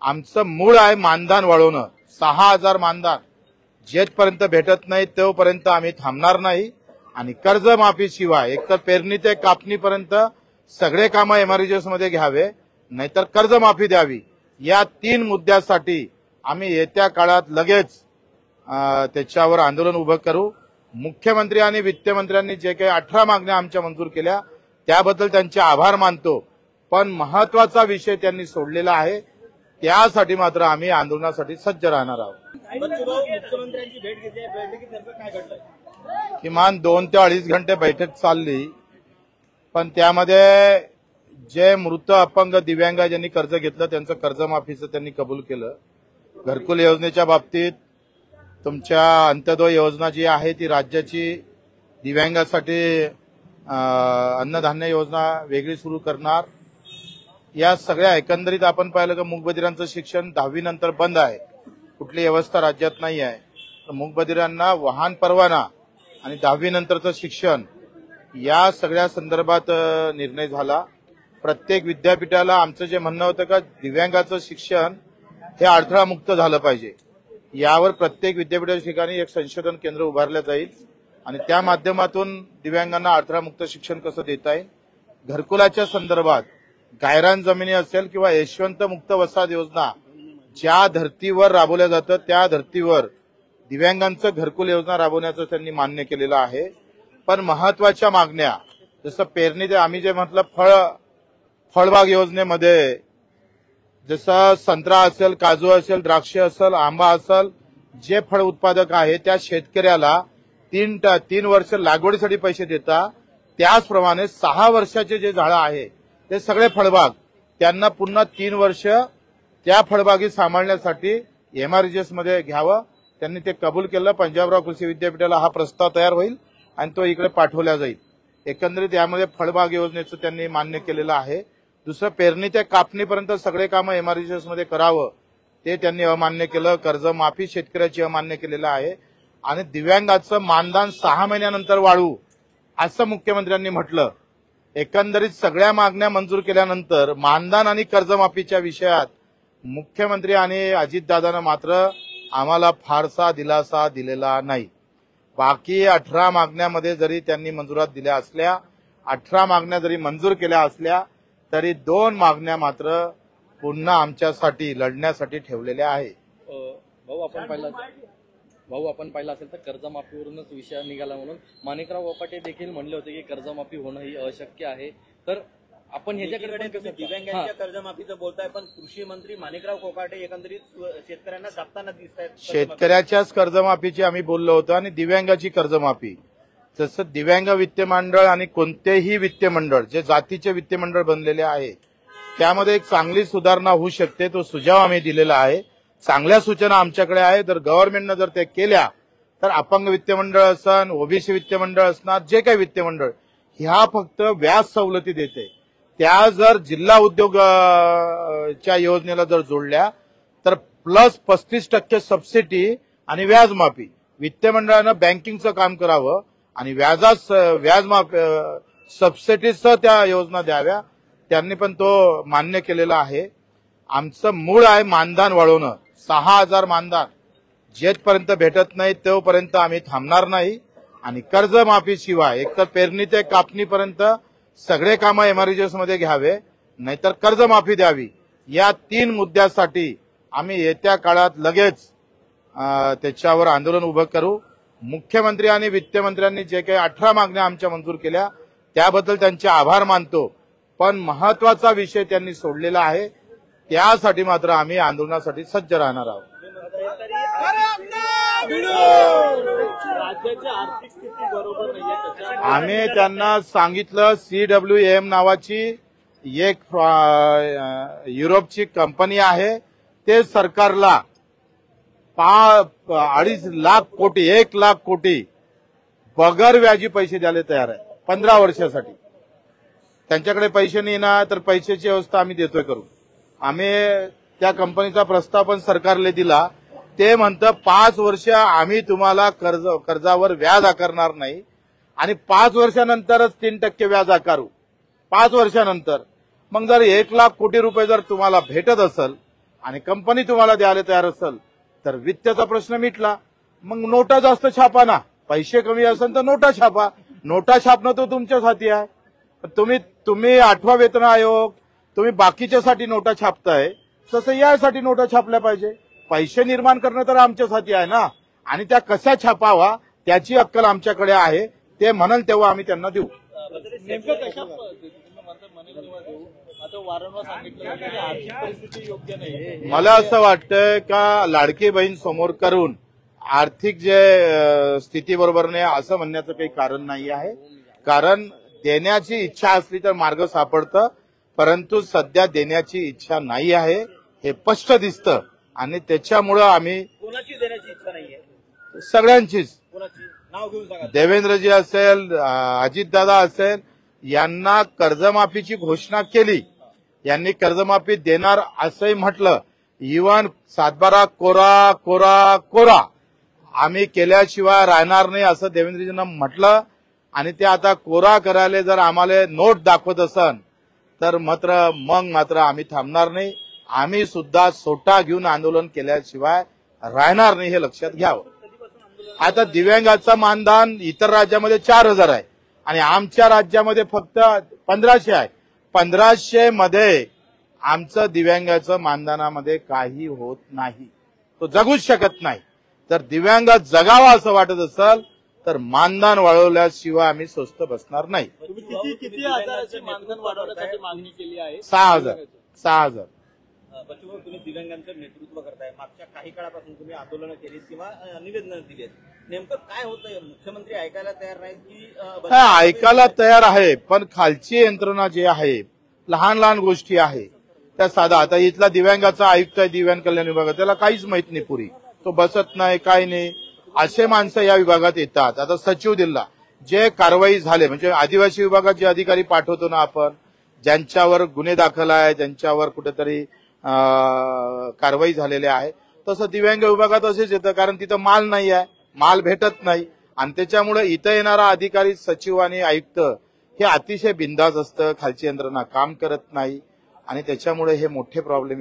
आमचं मूळ आहे मानधन वाढवणं. 6,000 मानधन जेथपर्यंत भेटत नाही तोपर्यंत आम्ही थांबणार नाही. आणि कर्जमाफीशिवाय एकतर पेरणी ते कापणीपर्यंत सगळे कामं एमआरजीएस मध्ये घ्यावे, नाहीतर कर्जमाफी द्यावी. या 3 मुद्द्यासाठी आम्ही येत्या काळात लगेच त्याच्यावर आंदोलन उभं करू. मुख्यमंत्री आणि वित्तमंत्र्यांनी जे काही 18 मागण्या आमच्या मंजूर केल्या त्याबद्दल त्यांचे आभार मानतो. पण महत्वाचा विषय त्यांनी सोडलेला आहे, त्यासाठी मात्र आम्ही आंदोलनासाठी सज्ज राहणार आहोत. मुख्यमंत्र्यांची भेट घेतली, बैठकीत नेमकं काय घडलंय? किमान 2 ते 2.5 घंटे बैठक चालली, पण त्यामध्ये जे मृत अपंग दिव्यांग ज्यांनी कर्ज घेतलं त्यांचं कर्जमाफीचं त्यांनी कबूल केलं. घरकुल योजनेच्या बाबतीत तुमच्या अंत्योदय योजना जी आहे ती राज्याची दिव्यांगासाठी अन्नधान्य योजना वेगळी सुरू करणार. या सगळ्या एकंदरीत आपण पाहिलं की मूकबधिरांचं शिक्षण 10वी नंतर बंद आहे, कुठली व्यवस्था राज्यात नाही आहे. तर मूकबधिरांना वाहन परवाना आणि 10वी नंतरचं शिक्षण या सगळ्या संदर्भात निर्णय झाला. प्रत्येक विद्यापीठाला आमचं जे म्हणणं होतं का दिव्यांगाचं शिक्षण हे अडथळामुक्त झालं पाहिजे, यावर प्रत्येक विद्यापीठाच्या ठिकाणी एक संशोधन केंद्र उभारलं जाईल आणि त्या माध्यमातून दिव्यांगांना अडथळामुक्त शिक्षण कसं देता येईल. घरकुलाच्या संदर्भात गायरान जमिनी असेल किंवा यशवंत मुक्त वसाहत योजना ज्या धर्तीवर राबवल्या जातं त्या धर्तीवर दिव्यांगांचं घरकुल योजना राबवण्याचं त्यांनी मान्य केलेलं आहे. पण महत्वाच्या मागण्या जसं पेरणी ते आम्ही जे म्हटलं फळबाग योजनेमध्ये जसं संत्रा असेल, काजू असेल, द्राक्ष असेल, आंबा असेल, जे फळ उत्पादक आहे त्या शेतकऱ्याला 3 वर्ष लागवडीसाठी पैसे देतात. त्याचप्रमाणे 6 वर्षाचे जे झाडं आहे ते सगळे फळबाग त्यांना पुन्हा 3 वर्ष त्या फळबागी सांभाळण्यासाठी एमआरजीएस मध्ये घ्यावं. त्यांनी ते कबूल केलं. पंजाबराव कृषी विद्यापीठाला हा प्रस्ताव तयार होईल आणि तो इकडे पाठवला जाईल. एकंदरीत यामध्ये फळबाग योजनेचं त्यांनी मान्य केलेलं आहे. दुसरं पेरणी ते कापणीपर्यंत सगळे कामं एमआरजीएस मध्ये करावं ते त्यांनी अमान्य केलं. कर्जमाफी शेतकऱ्याची अमान्य केलेलं आहे आणि दिव्यांगाचं मानधन 6 महिन्यानंतर वाढवू असं मुख्यमंत्र्यांनी म्हटलं. एकंदरीत सगळ्या मागण्या मंजूर केल्यानंतर मानधन आणि कर्जमाफीच्या विषयात मुख्यमंत्री आणि अजितदादांना मात्र आम्हाला फारसा दिलासा दिलेला नाही. बाकी 18 मागण्यामध्ये जरी त्यांनी मंजुरात दिल्या असल्या, 18 मागण्या जरी मंजूर केल्या असल्या तरी 2 मागण्या मात्र पुन्हा आमच्यासाठी लढण्यासाठी ठेवलेल्या आहे. भाऊ आपण पाहिलं असेल तर कर्जमाफीवरूनच विषय निघाला म्हणून माणिकराव कोकाटे देखील म्हणले होते की कर्जमाफी होणं ही अशक्य आहे. तर आपण ह्याच्याकडे दिव्यांगांच्या कर्जमाफीचं बोलताय, पण कृषी मंत्री माणिकराव कोकाटे एकंदरीत शेतकऱ्यांना दाबताना दिसत आहेत. शेतकऱ्याच्याच कर्जमाफीची आम्ही बोललो होतो आणि दिव्यांगाची कर्जमाफी. जसं दिव्यांग वित्त मंडळ आणि कोणतेही वित्त मंडळ जे जातीचे वित्त मंडळ बनलेले आहे त्यामध्ये एक चांगली सुधारणा होऊ शकते, तो सुझाव आम्ही दिलेला आहे. चांगल्या सूचना आमच्याकडे आहे. जर गव्हर्नमेंटनं जर ते केल्या तर अपंग वित्त मंडळ असन, ओबीसी वित्त मंडळ असणार, जे काही वित्त मंडळ ह्या फक्त व्याज सवलती देते, त्या जर जिल्हा उद्योगच्या योजनेला जर जोडल्या तर प्लस 35% सबसिडी आणि व्याज माफी. वित्त मंडळानं बँकिंगचं काम करावं आणि व्याज माफ सबसिडीसह त्या योजना द्याव्या. त्यांनी पण तो मान्य केलेला आहे. आमचं मूळ आहे मानधन वाढवणं. 6,000 मानधन जेथपर्यंत भेटत नाही तोपर्यंत आम्ही थांबणार नाही. आणि कर्जमाफीशिवाय एकतर पेरणी ते कापणीपर्यंत सगळे कामं एमआरजीएस मध्ये घ्यावे, नाहीतर कर्जमाफी द्यावी. या 3 मुद्द्यासाठी आम्ही येत्या काळात लगेच त्याच्यावर आंदोलन उभं करू. मुख्यमंत्री आणि वित्तमंत्र्यांनी जे काही 18 मागण्या आमच्या मंजूर केल्या त्याबद्दल त्यांचे आभार मानतो. पण महत्वाचा विषय त्यांनी सोडलेला आहे, त्यासाठी मात्र आम्ही आंदोलनासाठी सज्ज राहणार आहोत. राज्याची आर्थिक स्थिती बरोबर नाहीये. आम्ही त्यांना सांगितलं CWM नावाची एक युरोपची कंपनी आहे, ते सरकारला 2.5 लाख कोटी 1 लाख कोटी बगर व्याजी पैसे द्यायला तयार आहे 15 वर्षासाठी. त्यांच्याकडे पैसे नाही ना, तर पैशाची व्यवस्था आम्ही देतोय करू. आम्ही त्या कंपनीचा प्रस्ताव पण सरकारला दिला. ते म्हणतं 5 वर्ष आम्ही तुम्हाला कर्जावर व्याज आकारणार नाही आणि 5 वर्षानंतरच 3% व्याज आकारू. 5 वर्षानंतर मग जर 1 लाख कोटी रुपये जर तुम्हाला भेटत असेल आणि कंपनी तुम्हाला द्यायला तयार असेल तर वित्ताचा प्रश्न मिटला. मग नोटा जास्त छापा ना, पैसे कमी असेल तर नोटा छापा. नोटा छापणं तो तुमच्याच हाती आहे. पण तुम्ही 8वा वेतन आयोग, तुम्ही बाकीच्यासाठी नोटा छापताय, तसं यासाठी नोटा छापल्या पाहिजे. पैसे निर्माण करणं तर आमच्याच हाती आहे ना, आणि त्या कशा छापावा त्याची अक्कल आमच्याकडे आहे. ते म्हणाल तेव्हा आम्ही त्यांना देऊ. नेमकं कशा पद्धतीनं म्हणतात मनी किंवा देऊ आता वारंवार सांगितलं जातं की आर्थिक परिस्थिती योग्य नाही. मला असं वाटतंय का लाडकी बहीण समोर करून आर्थिक जे स्थिती बरोबर नाही असं म्हणण्याचं काही कारण नाही आहे. कारण देण्याची इच्छा असली तर मार्ग सापडतं, परंतु सध्या देण्याची इच्छा नाही आहे हे स्पष्ट दिसतं. आणि त्याच्यामुळं आम्ही कोणाची देण्याची इच्छा नाहीये, सगळ्यांचीच, कोणाची नाव घेऊन सांगा. देवेंद्रजी असेल, अजितदादा असेल, यांना कर्जमाफीची घोषणा केली, यांनी कर्जमाफी देणार असंही म्हटलं. इव्हन 7/12 कोरा कोरा कोरा आम्ही केल्याशिवाय राहणार नाही असं देवेंद्रजींना म्हटलं. आणि ते आता कोरा करायला जर आम्हाला नोट दाखवत असन तर मात्र आम्ही थांबणार नाही. आम्ही सुद्धा सोटा घेऊन आंदोलन केल्याशिवाय राहणार नाही हे लक्षात घ्यावं. आता दिव्यांगाचं मानधन इतर राज्यामध्ये 4,000 आहे आणि आमच्या राज्यामध्ये फक्त 1,500 आहे. 1,500 मध्ये आमचं दिव्यांगाचं मानधनामध्ये काही होत नाही, तो जगूच शकत नाही. तर दिव्यांग जगावा असं वाटत असेल तर मानधन वाढवल्याशिवाय आम्ही स्वस्त बसणार नाही. तुम्ही किती हजाराचे मानधन वाढवण्यासाठी मागणी केली आहे? 6,000. बच्चूभाऊ, तुम्ही दिव्यांगांचं नेतृत्व करताय. मागच्या काही काळापासून तुम्ही आंदोलनं केलीत किंवा निवेदनं दिलीत. नेमकं काय होतंय? मुख्यमंत्री ऐकायला तयार नाहीत की ऐकायला तयार आहे, पण खालची यंत्रणा जी आहे, लहान लहान गोष्टी आहे त्या साधा. आता इथला दिव्यांगाचा आयुक्त आहे दिव्यांग कल्याण विभागात, त्याला काहीच माहित नाही पुरी, तो बसत नाही काही नाही. असे माणसं या विभागात येतात. आता सचिव दिला, जे कारवाई झाले म्हणजे आदिवासी विभागात जे अधिकारी पाठवतो ना आपण, ज्यांच्यावर गुन्हे दाखल आहे, ज्यांच्यावर कुठेतरी कारवाई झालेली आहे, तसं दिव्यांग विभागात असेच येतं. कारण तिथं माल नाही आहे, माल भेटत नाही. आणि त्याच्यामुळे इथं येणारा अधिकारी, सचिव आणि आयुक्त हे अतिशय बिंदास असतं, खालची यंत्रणा काम करत नाही. आणि त्याच्यामुळे हे मोठे प्रॉब्लेम